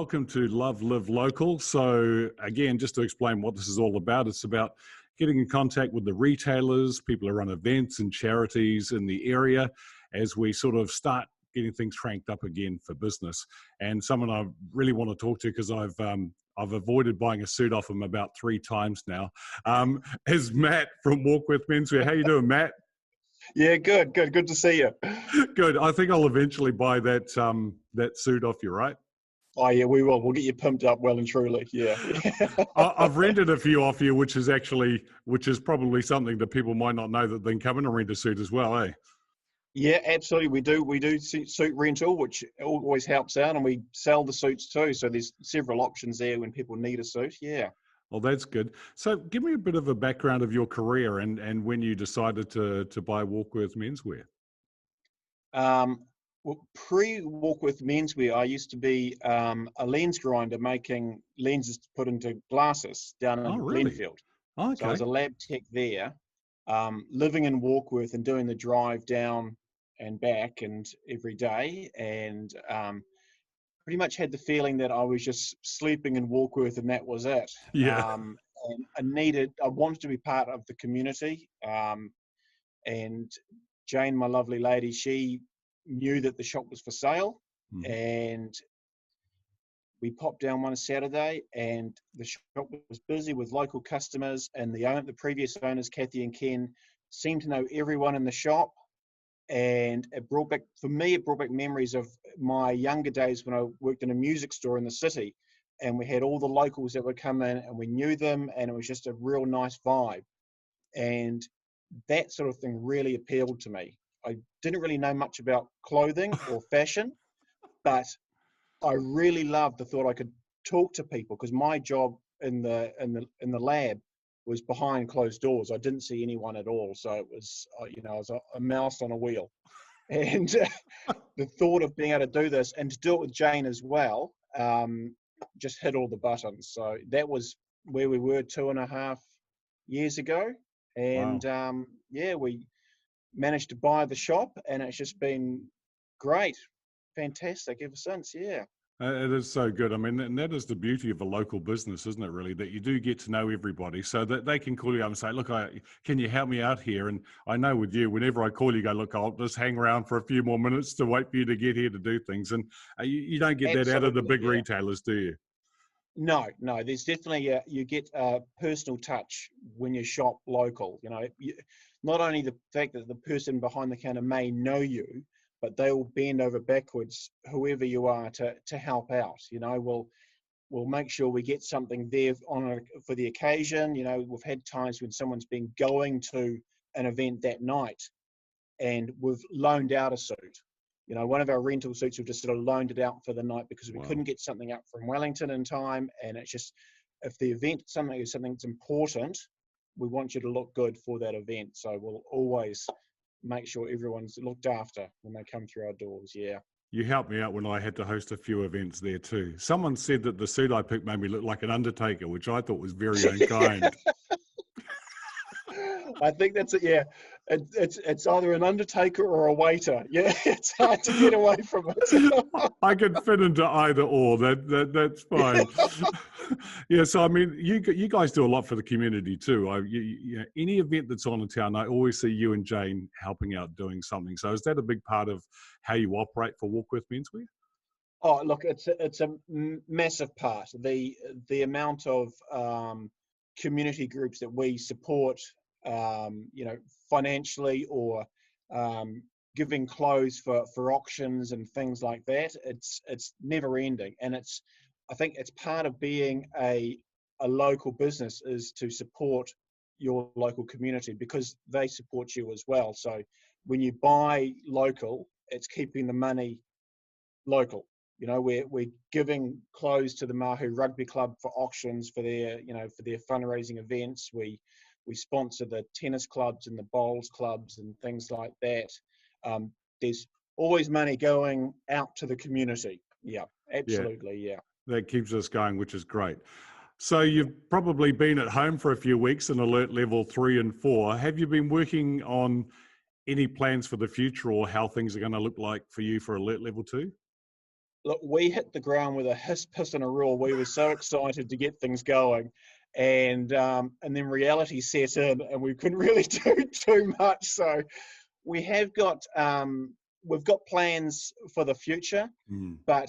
welcome to Love, Live Local. So again, just to explain what this is all about, it's about getting in contact with the retailers, people who run events and charities in the area as we sort of start getting things cranked up again for business. And someone I really want to talk to, because I've avoided buying a suit off him about 3 times now, is Matt from Warkworth Menswear. How you doing, Matt? Yeah, good to see you. Good. I think I'll eventually buy that suit off you, right? Oh yeah, we will. We'll get you pumped up well and truly. Yeah. I've rented a few off you, which is probably something that people might not know, that they can come in and rent a suit as well, eh? Yeah, absolutely. We do suit rental, which always helps out, and we sell the suits too. So there's several options there when people need a suit. Yeah. Well, that's good. So give me a bit of a background of your career and when you decided to buy Warkworth Menswear. Well, pre-Warkworth Menswear, I used to be a lens grinder making lenses to put into glasses down in Really? Glenfield. Oh, So I okay. was a lab tech there, living in Warkworth and doing the drive down and back and every day, and pretty much had the feeling that I was just sleeping in Warkworth and that was it. Yeah. And I wanted to be part of the community. And Jane, my lovely lady, she knew that the shop was for sale, and we popped down one Saturday, and the shop was busy with local customers, and the previous owners, Kathy and Ken, seemed to know everyone in the shop. And it brought back memories of my younger days when I worked in a music store in the city, and we had all the locals that would come in and we knew them, and it was just a real nice vibe. And that sort of thing really appealed to me. I didn't really know much about clothing or fashion, but I really loved the thought I could talk to people, because my job in the lab was behind closed doors. I didn't see anyone at all, so it was I was a mouse on a wheel. And the thought of being able to do this and to do it with Jane as well just hit all the buttons. So that was where we were 2.5 years ago, and Wow. we managed to buy the shop, and it's just been great, fantastic ever since. Yeah. It is so good. I mean, and that is the beauty of a local business, isn't it, really? That you do get to know everybody, so that they can call you up and say, look, can you help me out here? And I know with you, whenever I call you, go, look, I'll just hang around for a few more minutes to wait for you to get here to do things. And you don't get that out of the Absolutely, big yeah. retailers, do you? No, there's definitely you get a personal touch when you shop local. Not only the fact that the person behind the counter may know you, but they will bend over backwards, whoever you are, to help out. We'll make sure we get something there for the occasion. We've had times when someone's been going to an event that night, and we've loaned out a suit. One of our rental suits, we've just sort of loaned it out for the night because we couldn't get something up from Wellington in time. And it's just, if the event is something that's important, we want you to look good for that event. So we'll always make sure everyone's looked after when they come through our doors. Yeah. You helped me out when I had to host a few events there too. Someone said that the suit I picked made me look like an undertaker, which I thought was very unkind. I think that's it. Yeah, it's either an undertaker or a waiter. Yeah, it's hard to get away from it. I can fit into either or. That's fine. Yeah. So I mean, you guys do a lot for the community too. Any event that's on in town, I always see you and Jane helping out doing something. So is that a big part of how you operate for Warkworth Menswear? Oh, look, it's a massive part. The amount of community groups that we support, financially, or giving clothes for auctions and things like that. It's never ending, and I think it's part of being a local business is to support your local community, because they support you as well. So when you buy local, it's keeping the money local. We're giving clothes to the Mahu Rugby Club for auctions for their fundraising events. We sponsor the tennis clubs and the bowls clubs and things like that. There's always money going out to the community. Yeah, absolutely. Yeah. That keeps us going, which is great. So you've probably been at home for a few weeks in alert level 3 and 4. Have you been working on any plans for the future, or how things are going to look like for you for alert level 2? Look, we hit the ground with a hiss, piss, and a roar. We were so excited to get things going, and then reality set in, and we couldn't really do too much. So we have got we've got plans for the future, but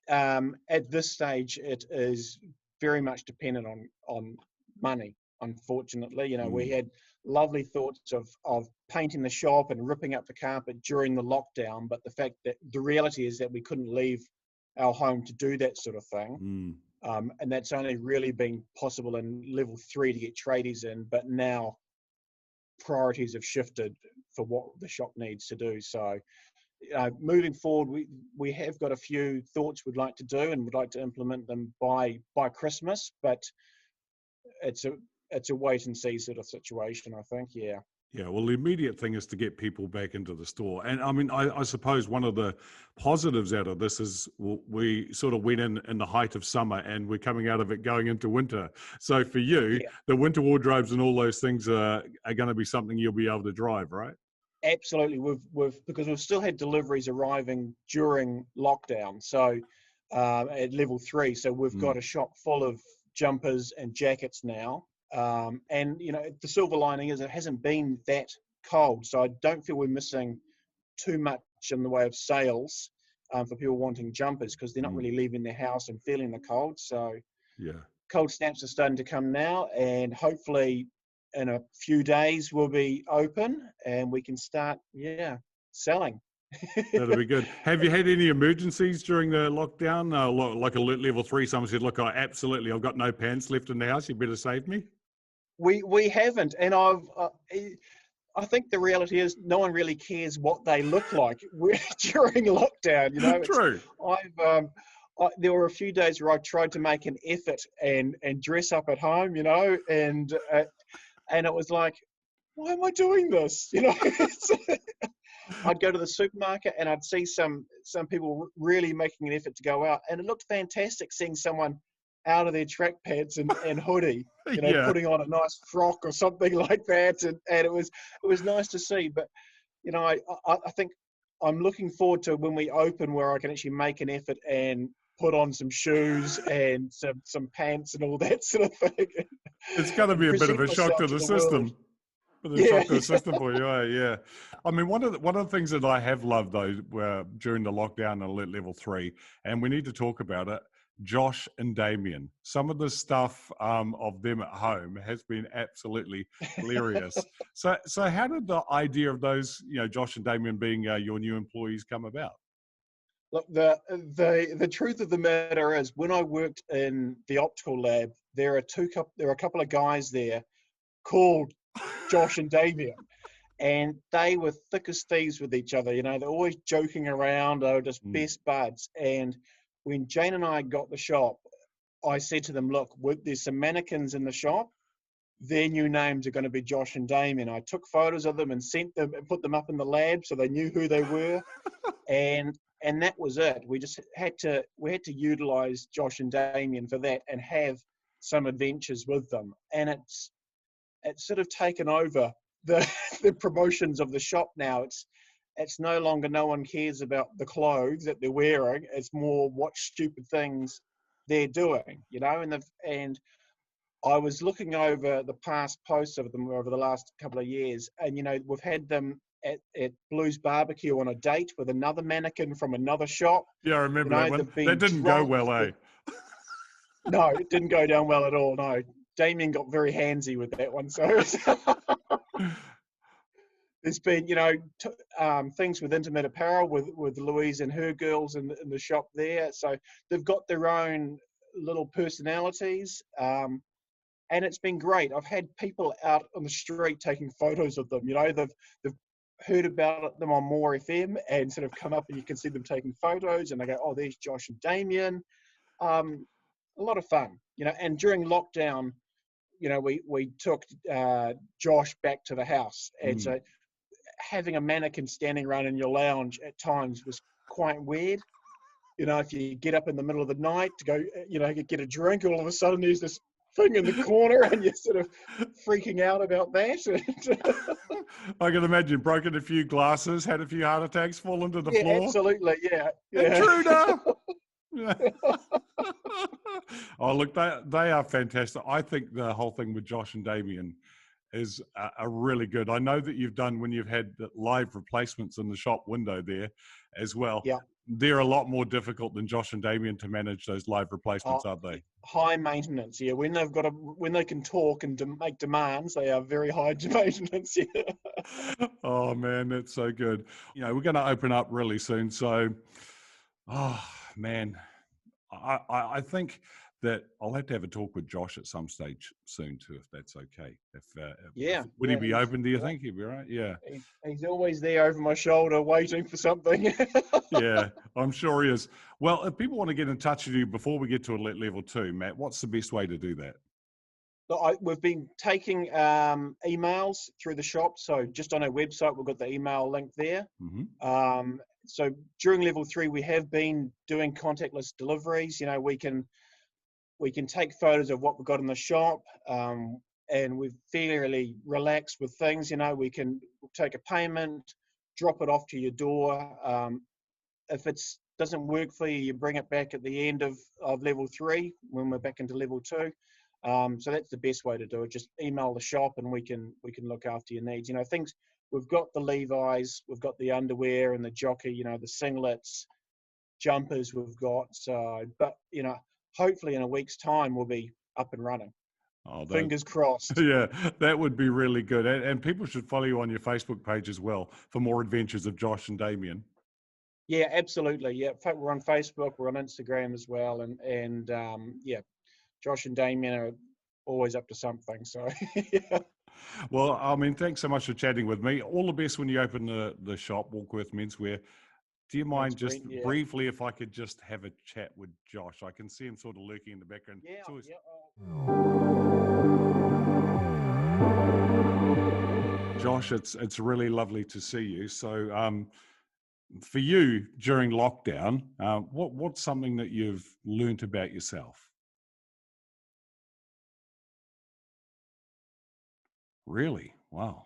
at this stage, it is very much dependent on money. Unfortunately, we had lovely thoughts of painting the shop and ripping up the carpet during the lockdown, but the reality is that we couldn't leave our home to do that sort of thing. And that's only really been possible in level 3 to get tradies in, but now priorities have shifted for what the shop needs to do. So moving forward, we have got a few thoughts we'd like to do, and would like to implement them by Christmas, but it's a wait and see sort of situation, I think. Yeah, well, the immediate thing is to get people back into the store. And I mean, I suppose one of the positives out of this is we sort of went in the height of summer, and we're coming out of it going into winter. So for you, the winter wardrobes and all those things are going to be something you'll be able to drive, right? Absolutely. Because we've still had deliveries arriving during lockdown. So at level 3, so we've got a shop full of jumpers and jackets now. And the silver lining is it hasn't been that cold, so I don't feel we're missing too much in the way of sales for people wanting jumpers, because they're not really leaving their house and feeling the cold. So cold snaps are starting to come now, and hopefully in a few days we'll be open and we can start selling. That'll be good. Have you had any emergencies during the lockdown? Like a level 3, someone said, look, absolutely, I've got no pants left in the house, you better save me? We haven't, and I think the reality is no one really cares what they look like during lockdown. True. There were a few days where I tried to make an effort and dress up at home, and it was like, why am I doing this? I'd go to the supermarket and I'd see some people really making an effort to go out, and it looked fantastic seeing someone out of their track pants and hoodie, putting on a nice frock or something like that, and it was nice to see. But I think I'm looking forward to when we open, where I can actually make an effort and put on some shoes and some pants and all that sort of thing. It's going to be a bit of a shock to the system. Shock to the system for you, yeah. I mean, one of the things that I have loved though, during the lockdown and level 3, and we need to talk about it, Josh and Damien. Some of the stuff of them at home has been absolutely hilarious. So how did the idea of those, Josh and Damien being your new employees come about? Look, the truth of the matter is, when I worked in the optical lab, there are a couple of guys there called Josh and Damien, and they were thick as thieves with each other. They're always joking around. They were just best buds. And when Jane and I got the shop, I said to them, look, there's some mannequins in the shop. Their new names are going to be Josh and Damien. I took photos of them and sent them and put them up in the lab so they knew who they were. and that was it. We just had to utilize Josh and Damien for that and have some adventures with them. And it's sort of taken over the promotions of the shop now. It's no longer, no one cares about the clothes that they're wearing. It's more what stupid things they're doing, and I was looking over the past posts of them over the last couple of years, and we've had them at Blues Barbecue on a date with another mannequin from another shop. Yeah, I remember that one. That didn't go well, eh? No, it didn't go down well at all, no. Damien got very handsy with that one. So there's been, things with intimate apparel with Louise and her girls in the shop there. So they've got their own little personalities, and it's been great. I've had people out on the street taking photos of them. They've heard about them on More FM and sort of come up, and you can see them taking photos, and they go, "Oh, there's Josh and Damien." A lot of fun, And during lockdown, we took Josh back to the house, and so having a mannequin standing around in your lounge at times was quite weird. If you get up in the middle of the night to go, get a drink, all of a sudden there's this thing in the corner, and you're sort of freaking out about that. I can imagine broken a few glasses, had a few heart attacks, fallen to the Yeah, floor. absolutely. Yeah. Intruder. Oh, look, they are fantastic. I think the whole thing with Josh and Damien is a really good. I know that you've done when you've had the live replacements in the shop window there as well. Yeah. They're a lot more difficult than Josh and Damien to manage those live replacements, aren't they? High maintenance. Yeah. When they can talk and make demands, they are very high maintenance. Yeah. Oh man, that's so good. We're going to open up really soon. So, oh man, I think that I'll have to have a talk with Josh at some stage soon too, if that's okay. Would he be open? Do you think he'd be right? Yeah. He's always there over my shoulder, waiting for something. Yeah, I'm sure he is. Well, if people want to get in touch with you before we get to level 2, Matt, what's the best way to do that? We've been taking emails through the shop. So just on our website, we've got the email link there. Mm-hmm. So during level 3, we have been doing contactless deliveries. We can take photos of what we've got in the shop, and we're fairly relaxed with things. We can take a payment, drop it off to your door. If it doesn't work for you, you bring it back at the end of level 3 when we're back into level 2. So that's the best way to do it. Just email the shop, and we can look after your needs. Things. We've got the Levi's, we've got the underwear and the jockey. The singlets, jumpers we've got. So, but hopefully in a week's time we'll be up and running. Oh, fingers crossed. Yeah, that would be really good. And people should follow you on your Facebook page as well for more adventures of Josh and Damien. Yeah, absolutely. Yeah, we're on Facebook, we're on Instagram as well, and yeah, Josh and Damien are always up to something. So yeah. Well, thanks so much for chatting with me. All the best when you open the shop, Warkworth Menswear. Do you mind just briefly, if I could just have a chat with Josh? I can see him sort of lurking in the background. Yeah. Josh, it's really lovely to see you. So, for you during lockdown, what's something that you've learned about yourself? Really? Wow.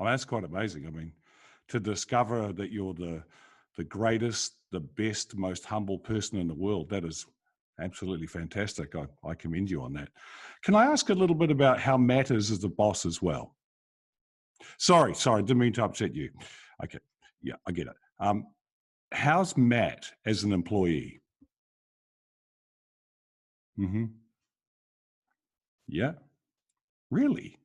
That's quite amazing. To discover that you're the greatest, the best, most humble person in the world, that is absolutely fantastic. I commend you on that. Can I ask a little bit about how Matt is as a boss as well? Sorry, didn't mean to upset you. Okay, yeah, I get it. How's Matt as an employee? Mm-hmm. Yeah, really?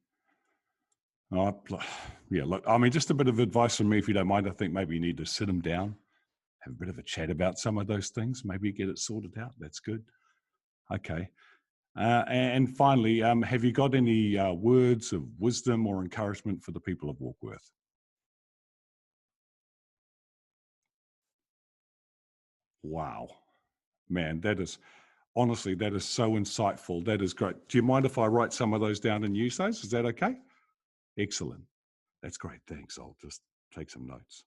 Yeah, look, just a bit of advice from me, if you don't mind. I think maybe you need to sit him down, have a bit of a chat about some of those things, maybe get it sorted out. That's good. Okay. And finally, have you got any words of wisdom or encouragement for the people of Warkworth? Wow. Man, honestly, that is so insightful. That is great. Do you mind if I write some of those down and use those? Is that okay? Excellent. That's great. Thanks. I'll just take some notes.